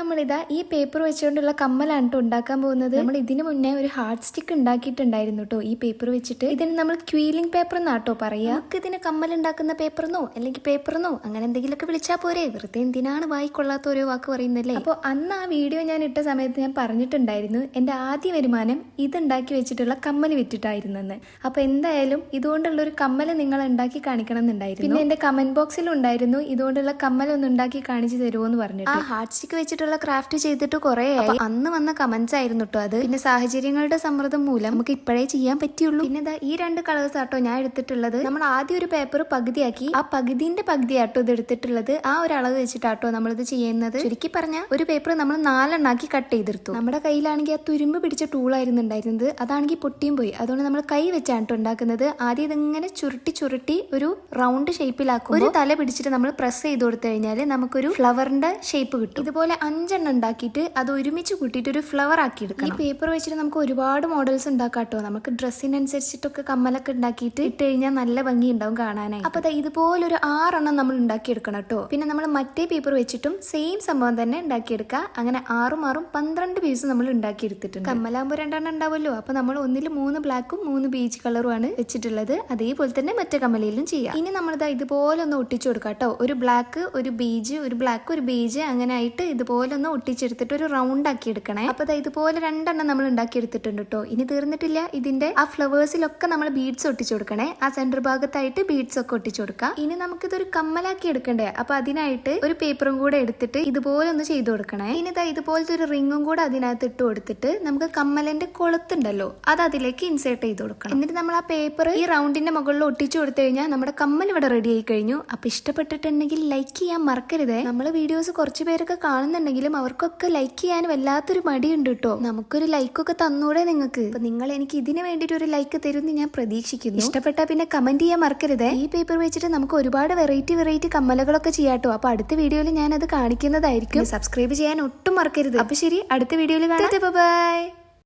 നമ്മളിതാ ഈ പേപ്പർ വെച്ചുകൊണ്ടുള്ള കമ്മലാണ് കേട്ടോ ഉണ്ടാക്കാൻ പോകുന്നത്. നമ്മൾ ഇതിനു മുന്നേ ഒരു ഹാർട്ട് സ്റ്റിക്ക് ഉണ്ടാക്കിയിട്ടുണ്ടായിരുന്നു കേട്ടോ ഈ പേപ്പർ വെച്ചിട്ട്. ഇതിന് നമ്മൾ ക്വീലിംഗ് പേപ്പർ എന്നാട്ടോ പറയാ. നമുക്ക് ഇതിന് കമ്മൽ ഉണ്ടാക്കുന്ന പേപ്പറെന്നോ അല്ലെങ്കിൽ പേപ്പറെന്നോ അങ്ങനെ എന്തെങ്കിലുമൊക്കെ വിളിച്ചാൽ പോരെ. വെറുതെ എന്തിനാണ് വായിക്കൊള്ളാത്ത ഓരോ വാക്ക് പറയുന്നല്ലേ. അപ്പോൾ അന്ന് ആ വീഡിയോ ഞാൻ ഇട്ട സമയത്ത് ഞാൻ പറഞ്ഞിട്ടുണ്ടായിരുന്നു എന്റെ ആദ്യ വരുമാനം ഇതുണ്ടാക്കി വെച്ചിട്ടുള്ള കമ്മൽ വിറ്റിട്ടായിരുന്നെന്ന്. അപ്പൊ എന്തായാലും ഇതുകൊണ്ടുള്ള ഒരു കമ്മൽ നിങ്ങൾ ഉണ്ടാക്കി കാണിക്കണം എന്നുണ്ടായിരുന്നു. പിന്നെ എന്റെ കമന്റ് ബോക്സിൽ ഉണ്ടായിരുന്നു ഇതുകൊണ്ടുള്ള കമ്മൽ ഒന്ന് ഉണ്ടാക്കി കാണിച്ചു തരുമോ എന്ന് പറഞ്ഞിട്ട്. ആ ഹാർട്ട് സ്റ്റിക്ക് വെച്ചിട്ടുള്ള ക്രാഫ്റ്റ് ചെയ്തിട്ട് കുറെ ആയി. അന്ന് വന്ന കമന്റ്സ് ആയിരുന്നു കേട്ടോ അത്. പിന്നെ സാഹചര്യങ്ങളുടെ സമ്മർദ്ദം മൂലം നമുക്ക് ഇപ്പോഴേ ചെയ്യാൻ പറ്റുള്ളൂ. പിന്നെ ഈ രണ്ട് കളേഴ്സ് ആട്ടോ ഞാൻ എടുത്തിട്ടുള്ളത്. നമ്മൾ ആദ്യം ഒരു പേപ്പർ പകുതിയാക്കി ആ പകുതിന്റെ പകുതിയാട്ടോ ഇത് എടുത്തിട്ടുള്ളത്. ആ ഒരു അളവ് വെച്ചിട്ടാട്ടോ നമ്മളിത് ചെയ്യുന്നത്. ചുരുക്കി പറഞ്ഞ ഒരു പേപ്പർ നമ്മൾ 4 എണ്ണാക്കി കട്ട് ചെയ്തെടുത്തു. നമ്മുടെ കയ്യിലാണെങ്കിൽ ആ തുരുമ്പ് പിടിച്ച ടൂളായിരുന്നു ഉണ്ടായിരുന്നത്. അതാണെങ്കിൽ പൊട്ടിയും പോയി. അതുകൊണ്ട് നമ്മൾ കൈ വെച്ചാണ് കേട്ടോ ഉണ്ടാക്കുന്നത്. ആദ്യം ഇതിങ്ങനെ ചുരുട്ടി ചുരുട്ടി ഒരു റൗണ്ട് ഷേപ്പിലാക്കും. ഒരു തല പിടിച്ചിട്ട് നമ്മൾ പ്രസ് ചെയ്ത് കൊടുത്തു കഴിഞ്ഞാൽ നമുക്കൊരു ഫ്ലവറിന്റെ ഷേപ്പ് കിട്ടും. ഇതുപോലെ 5 എണ്ണം ഉണ്ടാക്കിയിട്ട് അത് ഒരുമിച്ച് കൂട്ടിയിട്ട് ഒരു ഫ്ലവർ ആക്കി എടുക്കണം. ഈ പേപ്പർ വെച്ചിട്ട് നമുക്ക് ഒരുപാട് മോഡൽസ് ഉണ്ടാക്കാട്ടോ. നമുക്ക് ഡ്രസ്സിനനുസരിച്ചിട്ടൊക്കെ കമ്മലൊക്കെ ഉണ്ടാക്കിയിട്ട് ഇട്ട് കഴിഞ്ഞാൽ നല്ല ഭംഗി ഉണ്ടാവും കാണാനായി. അപ്പൊ ഇതുപോലെ ഒരു 6 എണ്ണം നമ്മൾ ഉണ്ടാക്കിയെടുക്കണം കേട്ടോ. പിന്നെ നമ്മൾ മറ്റേ പേപ്പർ വെച്ചിട്ടും സെയിം സംഭവം തന്നെ ഉണ്ടാക്കിയെടുക്കുക. അങ്ങനെ 6 6 12 പീസ് നമ്മൾ ഉണ്ടാക്കിയെടുത്തിട്ടുണ്ട്. കമ്മലാകുമ്പോൾ 2 എണ്ണം ഉണ്ടാവുമല്ലോ. അപ്പൊ നമ്മൾ ഒന്നിൽ 3 ബ്ലാക്കും 3 ബീച്ച് കളറുമാണ് വെച്ചിട്ടുള്ളത്. അതേപോലെ തന്നെ മറ്റേ കമ്മലയിലും ചെയ്യാം. ഇനി നമ്മളിതാ ഇതുപോലെ ഒന്ന് ഒട്ടിച്ചു കൊടുക്കാം കേട്ടോ. ഒരു ബ്ലാക്ക് ഒരു ബീജ്, ഒരു ബ്ലാക്ക് ഒരു ബീജ്, അങ്ങനെ ആയിട്ട് ഇതുപോലെ ഒന്ന് ഒട്ടിച്ചെടുത്തിട്ട് ഒരു റൗണ്ട് ആക്കി എടുക്കണേ. അപ്പൊ ഇതുപോലെ 2 എണ്ണം നമ്മൾ ഉണ്ടാക്കി എടുത്തിട്ടുണ്ട് കേട്ടോ. ഇനി തീർന്നിട്ടില്ല. ഇതിന്റെ ആ ഫ്ലവേഴ്സിലൊക്കെ നമ്മൾ ബീഡ്സ് ഒട്ടിച്ചു കൊടുക്കണേ. ആ സെന്റർ ഭാഗത്തായിട്ട് ബീഡ്സ് ഒക്കെ ഒട്ടിച്ചു കൊടുക്കാം. ഇനി നമുക്കിതൊരു കമ്മലാക്കി എടുക്കണ്ടേ. അപ്പൊ അതിനായിട്ട് ഒരു പേപ്പറും കൂടെ എടുത്തിട്ട് ഇതുപോലെ ഒന്ന് ചെയ്തു കൊടുക്കണേ. ഇനി ഇതുപോലത്തെ ഒരു റിങ്ങും കൂടെ അതിനകത്ത് ഇട്ട് കൊടുത്തിട്ട് നമുക്ക് കമ്മലിന്റെ കൊളുത്തുണ്ടല്ലോ അത് അതിലേക്ക് ഇൻസേർട്ട് ചെയ്ത് കൊടുക്കണം. എന്നിട്ട് നമ്മൾ ആ പേപ്പർ ഈ റൗണ്ടിന്റെ മുകളിൽ ഒട്ടിച്ചു കൊടുത്തു കഴിഞ്ഞാൽ നമ്മുടെ കമ്മൽ ഇവിടെ റെഡി ആയി കഴിഞ്ഞു. അപ്പൊ ഇഷ്ടപ്പെട്ടിട്ടുണ്ടെങ്കിൽ ലൈക്ക് ചെയ്യാൻ മറക്കരുത്. നമ്മള് വീഡിയോസ് കുറച്ച് പേരൊക്കെ കാണുന്നുണ്ടെങ്കിലും അവർക്കൊക്കെ ലൈക്ക് ചെയ്യാൻ വല്ലാത്തൊരു മടിയുണ്ട് കേട്ടോ. നമുക്കൊരു ലൈക്കൊക്കെ തന്നൂടെ നിങ്ങൾക്ക്. അപ്പൊ നിങ്ങൾ എനിക്ക് ഇതിന് വേണ്ടിയിട്ട് ഒരു ലൈക്ക് തരുമെന്ന് ഞാൻ പ്രതീക്ഷിക്കുന്നു. ഇഷ്ടപ്പെട്ടാൽ പിന്നെ കമന്റ് ചെയ്യാൻ മറക്കരുത്. ഈ പേപ്പർ വെച്ചിട്ട് നമുക്ക് ഒരുപാട് വെറൈറ്റി കമ്മലുകളൊക്കെ ചെയ്യാട്ടോ. അപ്പൊ അടുത്ത വീഡിയോയിൽ ഞാൻ അത് കാണിക്കുന്നതായിരിക്കും. സബ്സ്ക്രൈബ് ചെയ്യാൻ ഒട്ടും മറക്കരുത്. അപ്പൊ ശരി, അടുത്ത വീഡിയോയിൽ കാണാം. ബൈ.